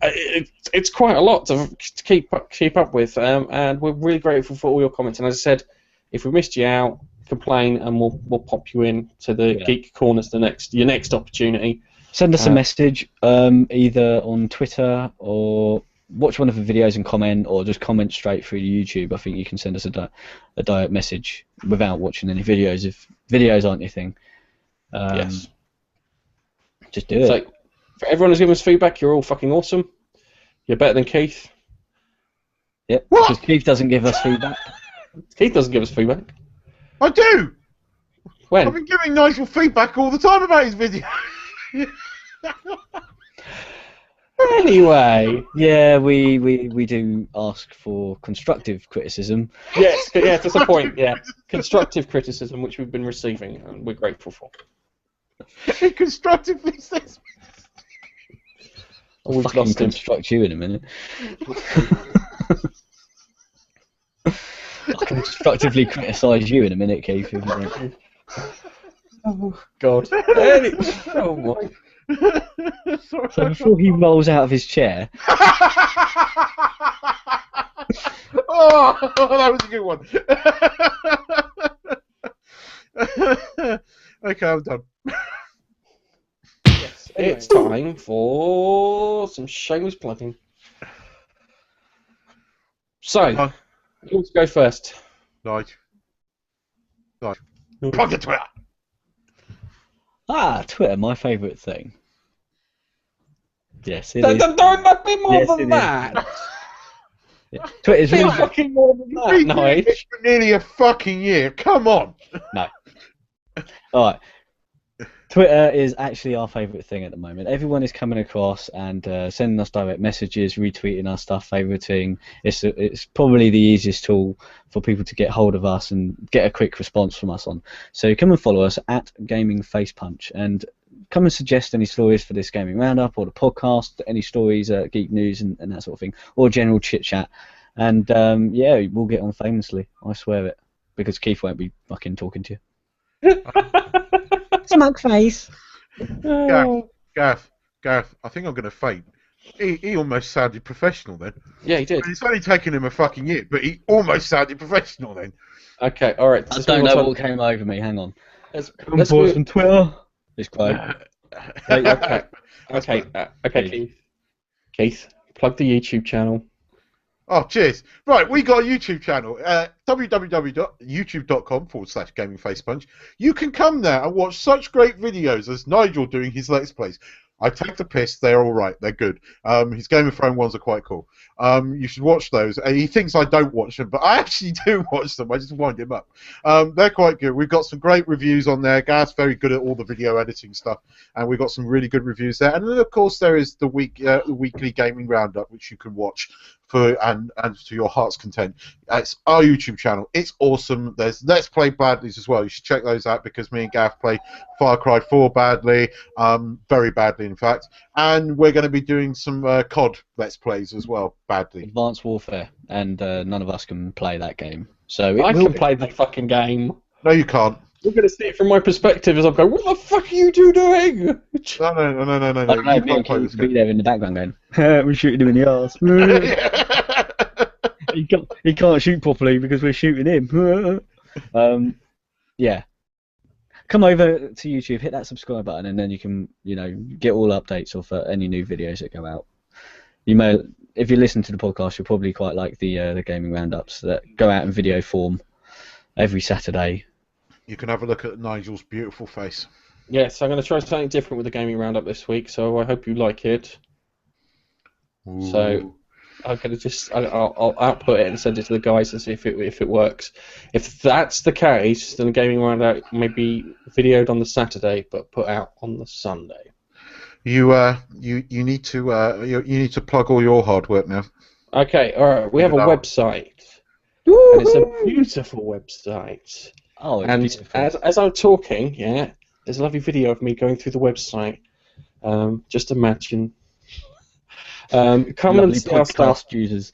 it's quite a lot to keep up with, and we're really grateful for all your comments. And as I said, if we missed you out, complain, and we'll pop you in to the Geek Corners your next opportunity. Send us a message, either on Twitter or watch one of the videos and comment, or just comment straight through YouTube. I think you can send us a direct message without watching any videos if videos aren't your thing. Yes. Just do it. So, for everyone who's given us feedback, you're all fucking awesome. You're better than Keith. Yep. What? Because Keith doesn't give us feedback. Keith doesn't give us feedback. I do. When? I've been giving Nigel feedback all the time about his video. Anyway. Yeah, we do ask for constructive criticism. Yes, that's the point. Yeah, constructive criticism, which we've been receiving, and we're grateful for. He constructively says. Oh, we've Fucking lost him. construct you in a minute. I'll constructively criticise you in a minute, Keith. If you want. Oh God. Oh my. So before he rolls out of his chair. Oh, that was a good one. Okay, I'm done. Yes, it's time for some shameless plugging. So, who wants to go first? Nice. Plug the Twitter. Twitter, my favourite thing. Yes, it Don't be more Yes, than it that. Yeah. Twitter's Be really fucking more than that, Nige. For nearly a fucking year. Come on. No. Alright. Twitter is actually our favourite thing at the moment. Everyone is coming across and sending us direct messages, retweeting our stuff, favouriting. It's probably the easiest tool for people to get hold of us and get a quick response from us on. So come and follow us at Gaming Facepunch and come and suggest any stories for this Gaming Roundup or the podcast, any stories, geek news and that sort of thing, or general chit-chat. And yeah, we'll get on famously. I swear it. Because Keith won't be fucking talking to you. Smug face. Gareth, I think I'm going to faint. He almost sounded professional then. Yeah, he did. It's only taken him a fucking year, but he almost sounded professional then. Okay, alright. I don't know what came over me. Hang on. Let's from Twitter. It's great. Okay, Keith, plug the YouTube channel. Oh, cheers. Right, we got a YouTube channel, www.youtube.com/gamingfacepunch. You can come there and watch such great videos as Nigel doing his Let's Plays. I take the piss, they're alright, they're good. His Game of Thrones ones are quite cool. You should watch those. He thinks I don't watch them, but I actually do watch them, I just wind him up. They're quite good. We've got some great reviews on there. Gareth's very good at all the video editing stuff, and we've got some really good reviews there. And then, of course, there is the weekly Gaming Roundup, which you can watch and to your heart's content. It's our YouTube channel. It's awesome. There's Let's Play Badlies as well. You should check those out because me and Gareth play Far Cry 4 badly, very badly in fact, and we're going to be doing some COD Let's Plays as well, badly. Advanced Warfare, and none of us can play that game. So I can play the fucking game. No, you can't. You're going to see it from my perspective as I'm going, what the fuck are you two doing? No. I don't know, You me can't and play Keith this would be game. there in the background going, we're shooting him in the arse. He can't shoot properly because we're shooting him. Yeah. Come over to YouTube, hit that subscribe button, and then you can, get all updates of any new videos that go out. You may, if you listen to the podcast, you'll probably quite like the gaming roundups that go out in video form every Saturday. You can have a look at Nigel's beautiful face. Yes, I'm going to try something different with the Gaming Roundup this week, so I hope you like it. Ooh. So I'm going to I'll output it and send it to the guys and see if it works. If that's the case, then the Gaming Roundup may be videoed on the Saturday, but put out on the Sunday. You need to plug all your hard work now. Okay, all right. We have a website, Woo-hoo! and it's a beautiful website. Oh, it's and beautiful. as I'm talking, there's a lovely video of me going through the website. Just imagine. Come Lovely and see our stuff. users.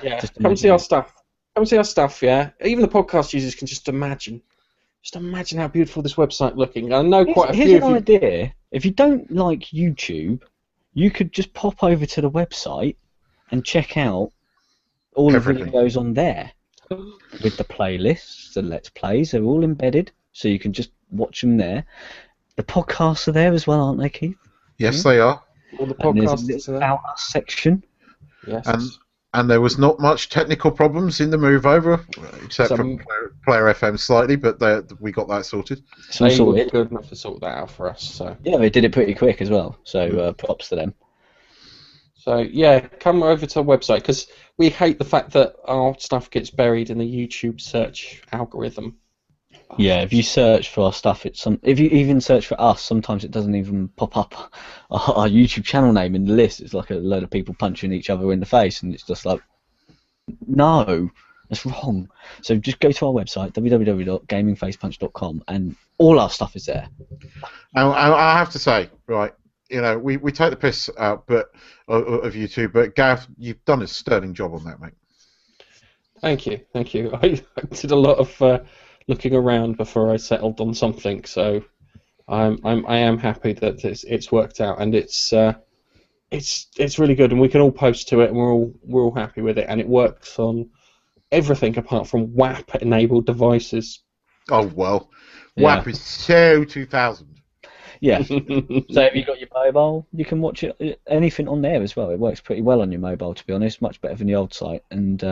Yeah, Just come see imagine. our stuff. Come see our stuff. Yeah, even the podcast users can just imagine. Just imagine how beautiful this website looking. I know quite a few Here's of an you. idea. If you don't like YouTube, you could just pop over to the website and check out all Everything. the videos on there. With the playlists, the Let's Plays, they're all embedded, so you can just watch them there. The podcasts are there as well, aren't they, Keith? Yes, they are. All the And there's a podcasts. little About Us section. Yes. And there was not much technical problems in the move over, except Some- for Player FM slightly, but we got that sorted. It's all They were sorted. good enough to sort that out for us. So Yeah, they did it pretty quick as well, so props to them. yeah, come over to our website because we hate the fact that our stuff gets buried in the YouTube search algorithm. Yeah, if you search for our stuff, if you even search for us, sometimes it doesn't even pop up our YouTube channel name in the list. It's like a load of people punching each other in the face, and it's just like, no, that's wrong. So just go to our website, www.gamingfacepunch.com, and all our stuff is there. I have to say, right, we take the piss out of you two, but Gav, you've done a sterling job on that, mate. Thank you. I did a lot of looking around before I settled on something, so I am happy that it's worked out, and it's really good, and we can all post to it, and we're all happy with it, and it works on everything apart from WAP enabled devices. Oh well, WAP is so 2000. Yeah. So if you've got your mobile, you can watch it, anything on there as well. It works pretty well on your mobile, to be honest, much better than the old site. And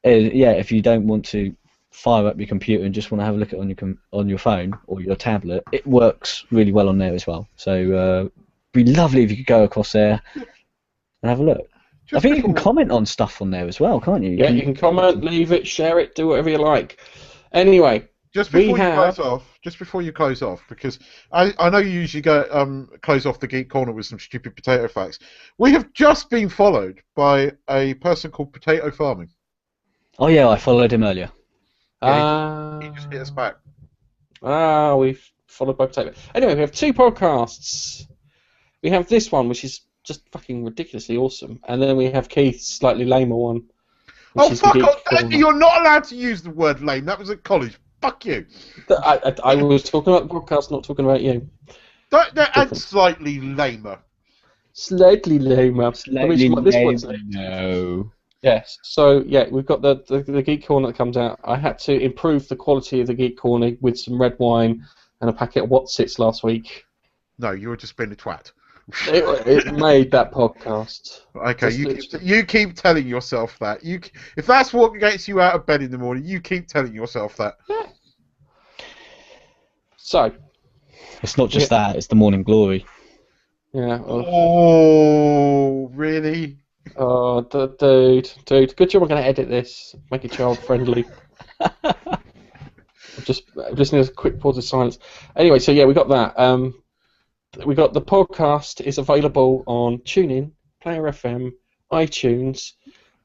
if you don't want to fire up your computer and just want to have a look at it on your phone or your tablet, it works really well on there as well. So it'd be lovely if you could go across there and have a look. I think you can comment on stuff on there as well, can't you? You can comment, leave it, share it, do whatever you like. Anyway, just before you close off, because I know you usually go close off the Geek Corner with some stupid potato facts. We have just been followed by a person called Potato Farming. Oh yeah, I followed him earlier. He just hit us back. We've followed by Potato. Anyway, we have 2 podcasts. We have this one, which is just fucking ridiculously awesome, and then we have Keith's slightly lamer one. Oh fuck off! You're not allowed to use the word lame. That was at college. Fuck you. I was talking about the podcast, not talking about you. That's slightly lamer. Slightly lamer. Slightly lamer. No. Yes. So yeah, we've got the Geek Corner that comes out. I had to improve the quality of the Geek Corner with some red wine and a packet of Watsits last week. No, you were just being a twat. It made that podcast. Okay, you keep telling yourself that. If that's what gets you out of bed in the morning, you keep telling yourself that. Yeah. So. It's not just that, it's the morning glory. Yeah. Oh, really? Oh, dude. Good job I'm going to edit this. Make it child friendly. Just listening to a quick pause of silence. Anyway, so yeah, we got that. We got the podcast is available on TuneIn, Player FM, iTunes,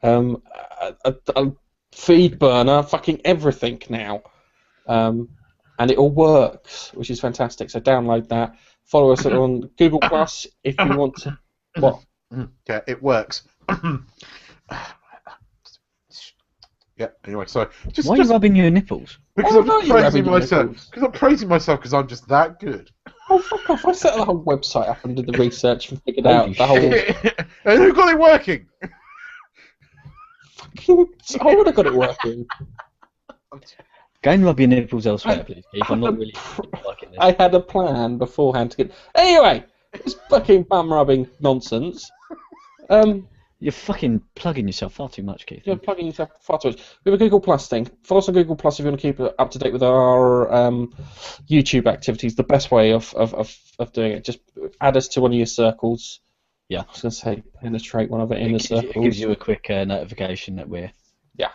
a feed burner, fucking everything now, and it all works, which is fantastic. So download that. Follow us on Google Plus if you want to. What? Yeah, it works. Yeah. Anyway, so why are you rubbing your nipples? Because I'm praising myself. Because I'm praising myself because I'm just that good. Oh fuck off! I set the whole website up and did the research and figured out the whole. And who got it working? I would have got it working. Go and rub your nipples elsewhere, please, Keith. I'm not really liking this. I had a plan beforehand to get. Anyway, this fucking bum rubbing nonsense. You're fucking plugging yourself far too much, Keith. You're plugging yourself far too much. We have a Google Plus thing. Follow us on Google Plus if you want to keep up to date with our YouTube activities. The best way of doing it, just add us to one of your circles. Yeah. I was going to say penetrate one of our inner circles. It gives you a quick notification that we're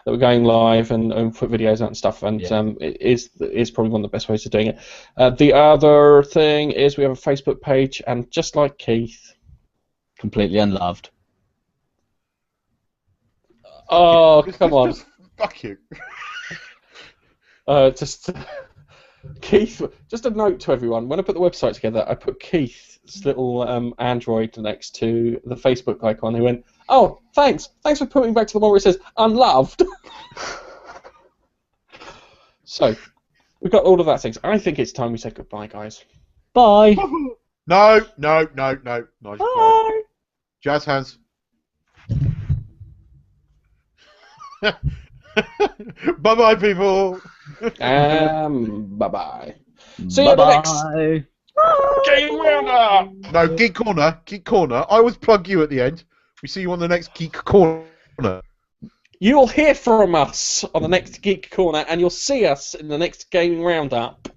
going live and put videos out and stuff, and it is probably one of the best ways of doing it. The other thing is we have a Facebook page, and just like Keith, completely unloved. Oh, come on. Just fuck you. Keith, just a note to everyone. When I put the website together, I put Keith's little Android next to the Facebook icon. He went, oh, thanks. Thanks for putting me back to the one where it says unloved. So, we've got all of that things. I think it's time we say goodbye, guys. Bye. No. Nice. Bye. Jazz hands. Bye-bye, people. Bye-bye. See you at the next Gaming Roundup. No, Geek Corner. I always plug you at the end. We see you on the next Geek Corner. You'll hear from us on the next Geek Corner, and you'll see us in the next Gaming Roundup.